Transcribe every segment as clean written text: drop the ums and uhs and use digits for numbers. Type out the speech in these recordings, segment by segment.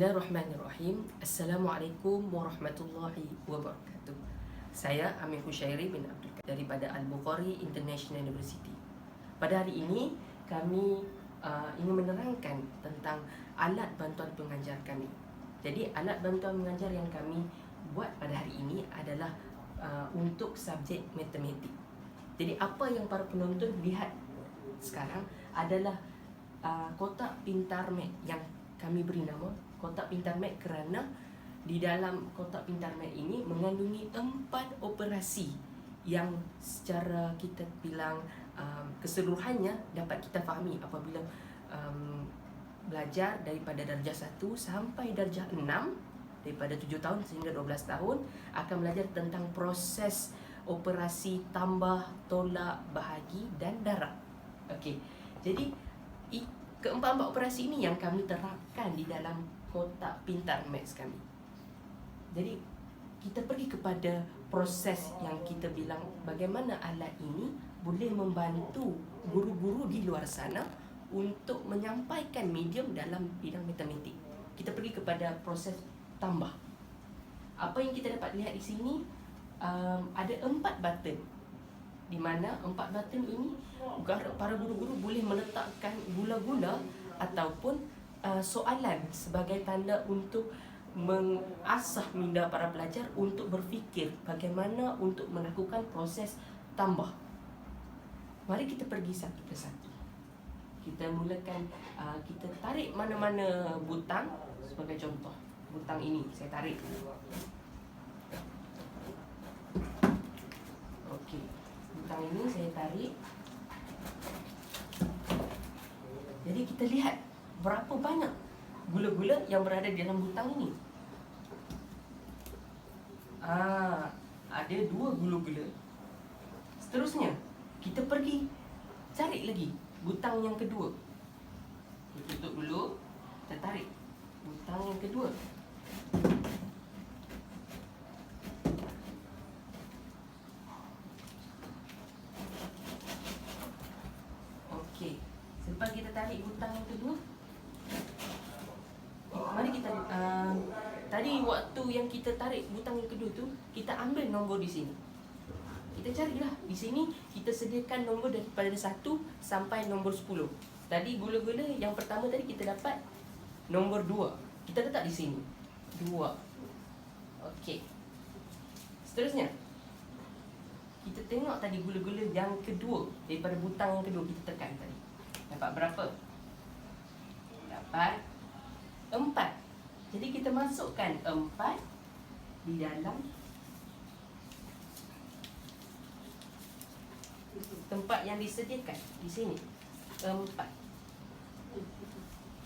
Bismillahirrahmanirrahim. Assalamualaikum warahmatullahi wabarakatuh. Saya Amir Hushairi bin Abdul daripada Al-Bukhari International University. Pada hari ini kami ingin menerangkan tentang alat bantuan pengajar kami. Jadi alat bantuan mengajar yang kami buat pada hari ini adalah untuk subjek matematik. Jadi apa yang para penonton lihat sekarang adalah kotak pintar mat yang kami beri nama kotak pintar mat kerana di dalam kotak pintar mat ini mengandungi 4 operasi yang secara kita bilang keseluruhannya dapat kita fahami apabila belajar daripada darjah 1 sampai darjah 6, daripada 7 tahun sehingga 12 tahun akan belajar tentang proses operasi tambah, tolak, bahagi dan darab. Okey. Jadi keempat-empat operasi ini yang kami terapkan di dalam kotak pintar maths kami. Jadi kita pergi kepada proses yang kita bilang bagaimana alat ini boleh membantu guru-guru di luar sana untuk menyampaikan medium dalam bidang matematik. Kita pergi kepada proses tambah. Apa yang kita dapat lihat di sini, ada 4 button, di mana 4 button ini para guru-guru boleh meletakkan gula-gula ataupun soalan sebagai tanda untuk mengasah minda para pelajar untuk berfikir bagaimana untuk melakukan proses tambah. Mari kita pergi satu persatu. Kita mulakan, kita tarik mana-mana butang. Sebagai contoh, butang ini saya tarik. Okey, butang ini saya tarik. Jadi kita lihat berapa banyak gula-gula yang berada di dalam butang ini. Ada 2 gula-gula. Seterusnya, kita pergi cari lagi butang yang kedua. Kita tutup dulu, kita tarik butang yang kedua. Okey, selepas kita tarik butang yang kedua, mari kita tadi waktu yang kita tarik butang yang kedua tu, kita ambil nombor di sini. Kita carilah di sini, kita sediakan nombor daripada 1 sampai nombor 10. Tadi gula-gula yang pertama tadi kita dapat nombor 2. Kita letak di sini. 2. Okey. Seterusnya, kita tengok tadi gula-gula yang kedua daripada butang yang kedua kita tekan tadi. Dapat berapa? Dapat 4. Jadi kita masukkan 4 di dalam tempat yang disediakan di sini. 4.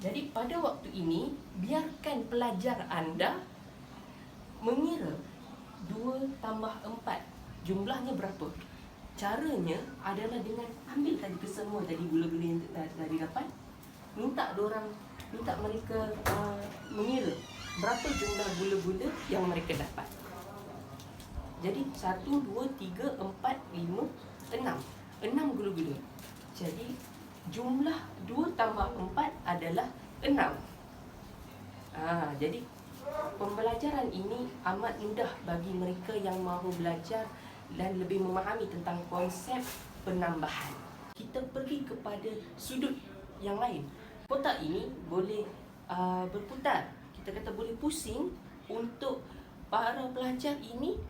Jadi pada waktu ini biarkan pelajar anda mengira 2 tambah 4 jumlahnya berapa. Caranya adalah dengan ambil tadi kesemua tadi gula-gula yang tadi dapat, minta mereka mengira berapa jumlah gula-gula yang mereka dapat. Jadi 1, 2, 3, 4, 5, 6 gula-gula. Jadi jumlah 2 tambah 4 adalah 6. Jadi pembelajaran ini amat mudah bagi mereka yang mahu belajar dan lebih memahami tentang konsep penambahan. Kita pergi kepada sudut yang lain. Kotak ini boleh berputar. Kita kata boleh pusing untuk para pelajar ini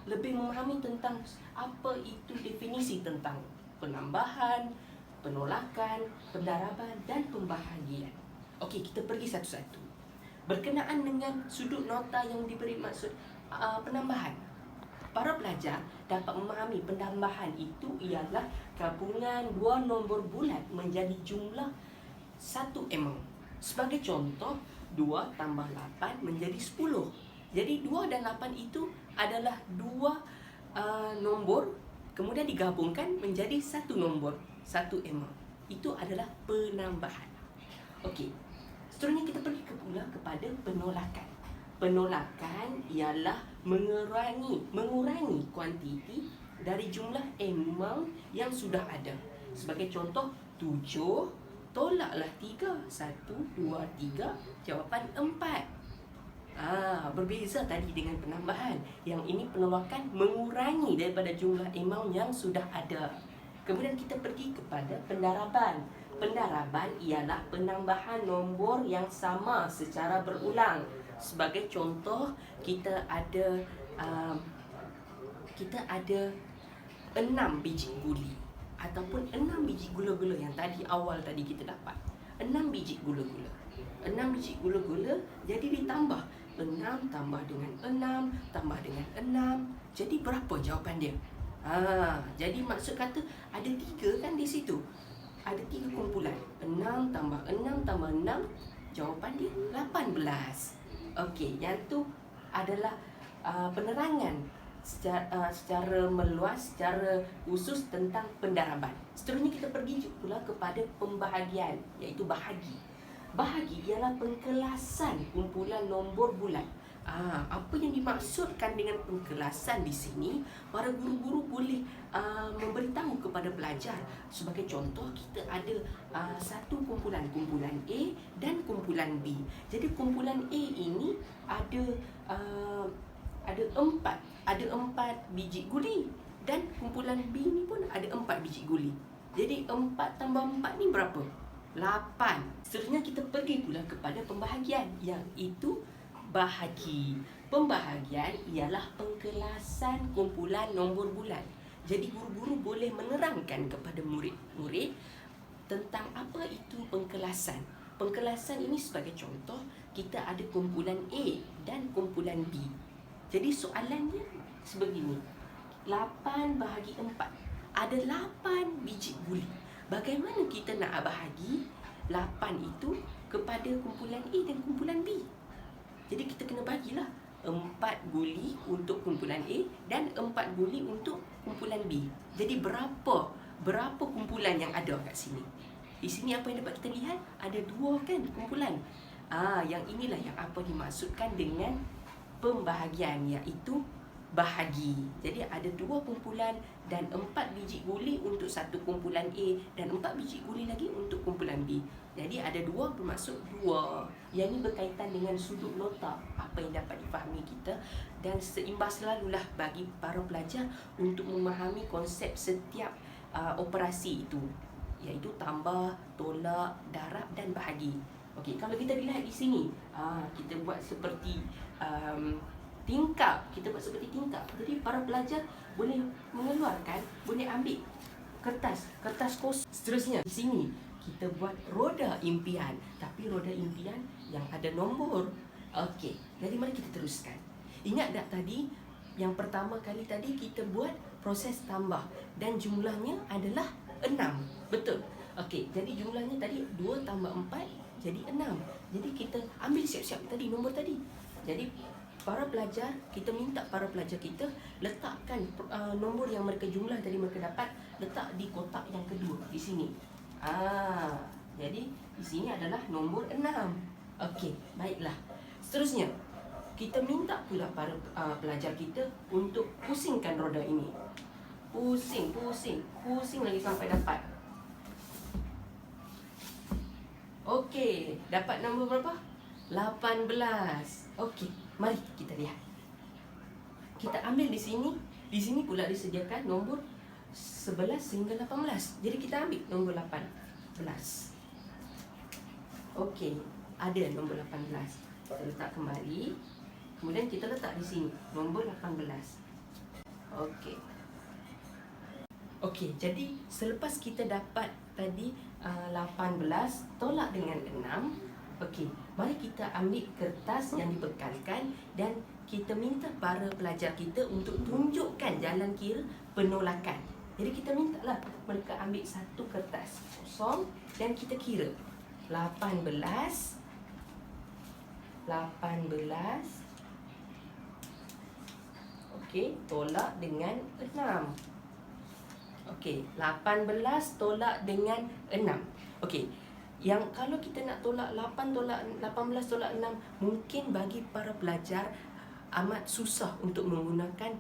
lebih memahami tentang apa itu definisi tentang penambahan, penolakan, pendaraban dan pembahagian. Okey, kita pergi satu-satu. Berkenaan dengan sudut nota yang diberi maksud penambahan, para pelajar dapat memahami penambahan itu ialah gabungan 2 nombor bulat menjadi jumlah 1 amount. Sebagai contoh, 2 tambah 8 menjadi 10. Jadi 2 dan 8 itu adalah 2 nombor kemudian digabungkan menjadi 1 nombor, 1 amount. Itu adalah penambahan. Okey. Seterusnya kita pergi pula kepada penolakan. Penolakan ialah mengurangi kuantiti dari jumlah amount yang sudah ada. Sebagai contoh, 7 tolaklah 3. 1, 2, 3. Jawapan 4. Berbeza tadi dengan penambahan. Yang ini penolakan mengurangi daripada jumlah amount yang sudah ada. Kemudian kita pergi kepada pendaraban. Pendaraban ialah penambahan nombor yang sama secara berulang. Sebagai contoh, kita ada 6 biji guli ataupun 6 biji gula-gula yang tadi awal tadi kita dapat. 6 biji gula-gula. 6 biji gula-gula jadi ditambah 6 tambah dengan 6 tambah dengan 6. Jadi berapa jawapan dia? Jadi maksud kata ada 3 kan di situ. Ada 3 kumpulan. 6 tambah 6 tambah 6. Jawapan dia 18. Okey, yang tu adalah penerangan secara meluas, secara khusus tentang pendaraban. Seterusnya kita pergi pula kepada pembahagian, iaitu bahagi. Bahagi ialah pengkelasan kumpulan nombor bulat. Apa yang dimaksudkan dengan pengkelasan di sini, para guru-guru boleh memberitahu kepada pelajar. Sebagai contoh, kita ada satu kumpulan A dan kumpulan B. Jadi kumpulan A ini ada 4 biji guli, dan kumpulan B ni pun ada 4 biji guli. Jadi 4 tambah 4 ni berapa? 8. Seterusnya kita pergi pula kepada pembahagian, iaitu bahagi. Pembahagian ialah pengkelasan kumpulan nombor bulat. Jadi guru-guru boleh menerangkan kepada murid-murid tentang apa itu pengkelasan. Pengkelasan ini sebagai contoh, kita ada kumpulan A dan kumpulan B. Jadi soalannya sebegini. 8 bahagi 4. Ada 8 biji guli. Bagaimana kita nak bahagi 8 itu kepada kumpulan A dan kumpulan B? Jadi kita kena bagilah 4 guli untuk kumpulan A dan 4 guli untuk kumpulan B. Jadi berapa kumpulan yang ada kat sini? Di sini apa yang dapat kita lihat? Ada 2 kan kumpulan. Yang inilah yang apa dimaksudkan dengan pembahagian, iaitu bahagi. Jadi ada 2 kumpulan dan 4 biji guli untuk satu kumpulan A dan 4 biji guli lagi untuk kumpulan B. Jadi ada 2 bermaksud 2. Yang ini berkaitan dengan sudut nota, apa yang dapat difahami kita, dan seimbas selalulah bagi para pelajar untuk memahami konsep setiap operasi itu, iaitu tambah, tolak, darab dan bahagi. Okey, kalau kita lihat di sini, kita buat seperti tingkap. Kita buat seperti tingkap. Jadi para pelajar boleh mengeluarkan, boleh ambil kertas kosong. Seterusnya di sini kita buat roda impian, tapi roda impian yang ada nombor. Okey, jadi mari kita teruskan. Ingat tak tadi yang pertama kali tadi kita buat proses tambah dan jumlahnya adalah 6. Betul. Okey, jadi jumlahnya tadi 2 tambah 4 jadi 6. Jadi kita ambil siap-siap tadi nombor tadi. Jadi para pelajar, kita minta para pelajar kita letakkan nombor yang mereka jumlah tadi mereka dapat, letak di kotak yang kedua di sini. Jadi di sini adalah nombor 6. Okey, baiklah. Seterusnya kita minta pula para pelajar kita untuk pusingkan roda ini. Pusing lagi sampai dapat. Okey, dapat nombor berapa? 18. Okey, mari kita lihat. Kita ambil di sini. Di sini pula disediakan nombor 11 hingga 18. Jadi kita ambil nombor 18. Okey, ada nombor 18. Kita letak kembali. Kemudian kita letak di sini nombor 18. Okey. Okey, jadi selepas kita dapat tadi 18 tolak dengan 6. Okey, mari kita ambil kertas yang dibekalkan dan kita minta para pelajar kita untuk tunjukkan jalan kira penolakan. Jadi kita mintalah mereka ambil satu kertas kosong dan kita kira 18. Okey, tolak dengan 6. Okey, 18 tolak dengan 6. Okey, yang kalau kita nak tolak 18 tolak 6, mungkin bagi para pelajar amat susah untuk menggunakan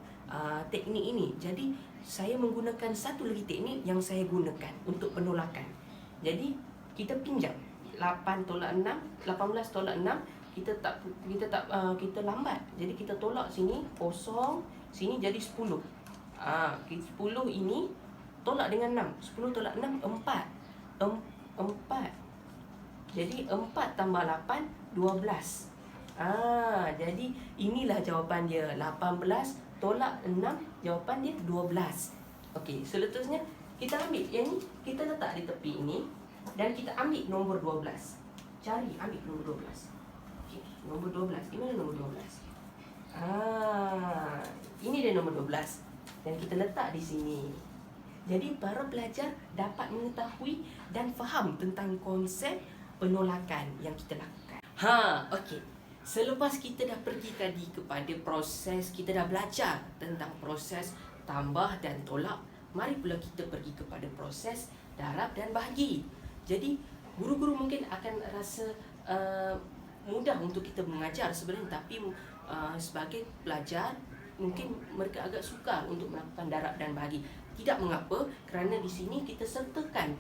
teknik ini. Jadi saya menggunakan satu lagi teknik yang saya gunakan untuk penolakan. Jadi kita pinjam 8 tolak 6, 18 tolak 6, kita lambat. Jadi kita tolak sini kosong, sini jadi 10. 10 ini tolak dengan 6. 10 tolak 6 4. 4. Jadi 4 tambah 8 12. Jadi inilah jawapan dia. 18 tolak 6, jawapan dia 12. Okey, seterusnya kita ambil yang ni, kita letak di tepi ini dan kita ambil nombor 12. Cari ambil nombor 12. Okey, nombor 12. Di mana nombor 12? Ini dia nombor 12 dan kita letak di sini. Jadi para pelajar dapat mengetahui dan faham tentang konsep penolakan yang kita lakukan. Okey. Selepas kita dah pergi tadi kepada proses, kita dah belajar tentang proses tambah dan tolak, mari pula kita pergi kepada proses darab dan bahagi. Jadi guru-guru mungkin akan rasa mudah untuk kita mengajar sebenarnya, tapi sebagai pelajar mungkin mereka agak sukar untuk melakukan darab dan bahagi. Tidak mengapa, kerana di sini kita sertakan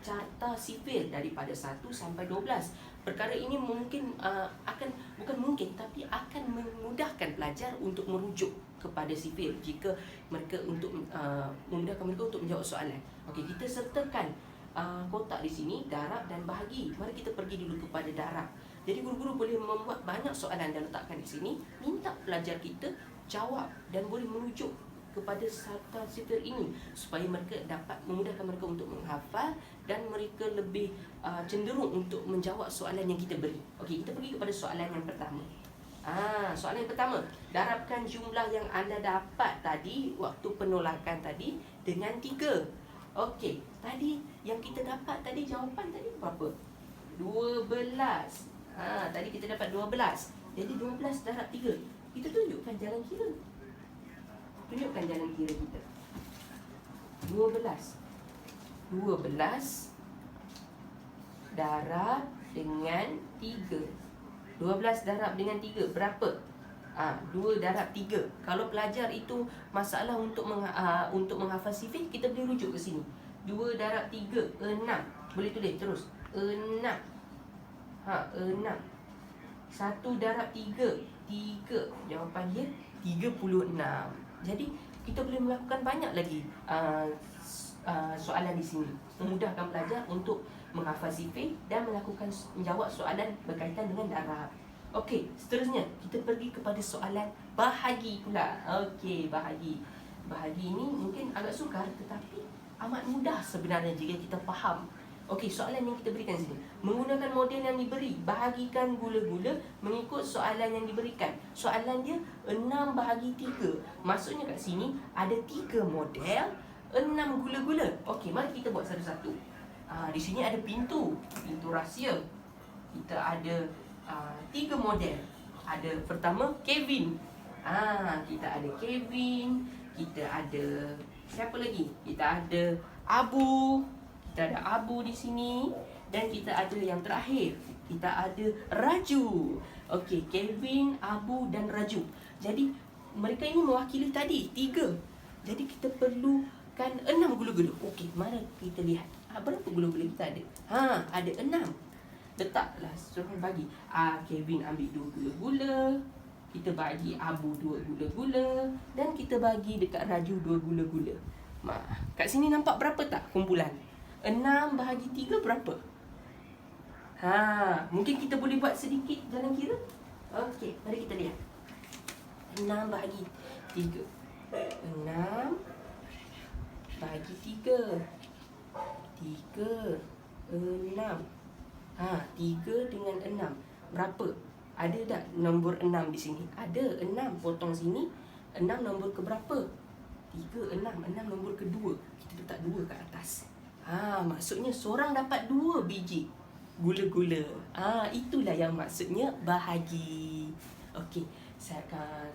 carta sifil daripada 1 sampai 12. Perkara ini mungkin bukan mungkin, tapi akan memudahkan pelajar untuk merujuk kepada sifil jika mereka memudahkan mereka untuk menjawab soalan. Okey, kita sertakan kotak di sini darab dan bahagi. Mari kita pergi dulu kepada darab. Jadi guru-guru boleh membuat banyak soalan dan letakkan di sini, minta pelajar kita jawab dan boleh merujuk kepada carta sifil ini supaya mereka dapat memudahkan mereka untuk menghafal dan mereka lebih cenderung untuk menjawab soalan yang kita beri. Okey, kita pergi kepada soalan yang pertama. Soalan yang pertama, darabkan jumlah yang anda dapat tadi waktu penolakan tadi dengan 3. Okey, tadi yang kita dapat tadi, jawapan tadi berapa? 12. Tadi kita dapat 12. Jadi 12 darab 3. Kita tunjukkan jalan kira. Tunjukkan jalan kira kita. 12 darab dengan 3. 12 darab dengan 3 berapa? 2 darab 3. Kalau pelajar itu masalah untuk menghafal sifil, kita boleh rujuk ke sini. 2 darab 3 6. Boleh tulis terus. 6. 6. 1 darab 3 3. Jawapan dia 36. Jadi kita boleh melakukan banyak lagi soalan di sini, memudahkan pelajar untuk menghafal sifil dan menjawab soalan berkaitan dengan darab. Okey, seterusnya kita pergi kepada soalan bahagi pula. Okey, bahagi. Bahagi ini mungkin agak sukar tetapi amat mudah sebenarnya jika kita faham. Okey, soalan yang kita berikan sini. Menggunakan model yang diberi, bahagikan gula-gula mengikut soalan yang diberikan. Soalan dia 6 bahagi 3. Maksudnya kat sini ada 3 model, 6 gula-gula. Okey, mari kita buat satu-satu. Di sini ada pintu rahsia. Kita ada 3 model. Ada pertama Kevin. Kita ada Kevin, kita ada siapa lagi? Kita ada Abu. Kita ada Abu di sini dan kita ada yang terakhir, kita ada Raju. Okey, Kevin, Abu dan Raju. Jadi mereka ini mewakili tadi 3. Jadi kita perlukan 6 gula-gula. Okey, mari kita lihat. Berapa gula-gula kita ada? Ada 6. Letaklah, suruh bagi. Kevin ambil 2 gula-gula. Kita bagi Abu 2 gula-gula dan kita bagi dekat Raju 2 gula-gula. Kat sini nampak berapa tak kumpulan? 6 bahagi 3 berapa? Mungkin kita boleh buat sedikit jalan kira. Okey, mari kita lihat. 6 bahagi 3. 6 bahagi 3. 3 6. 3 dengan 6 berapa? Ada tak nombor 6 di sini? Ada 6, potong sini. 6 nombor ke berapa? 3, 6 nombor kedua. Kita letak 2 kat atas. Maksudnya seorang dapat 2 biji gula-gula. Itulah yang maksudnya bahagi. Okey,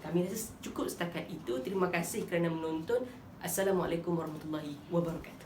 kami rasa cukup setakat itu. Terima kasih kerana menonton. Assalamualaikum warahmatullahi wabarakatuh.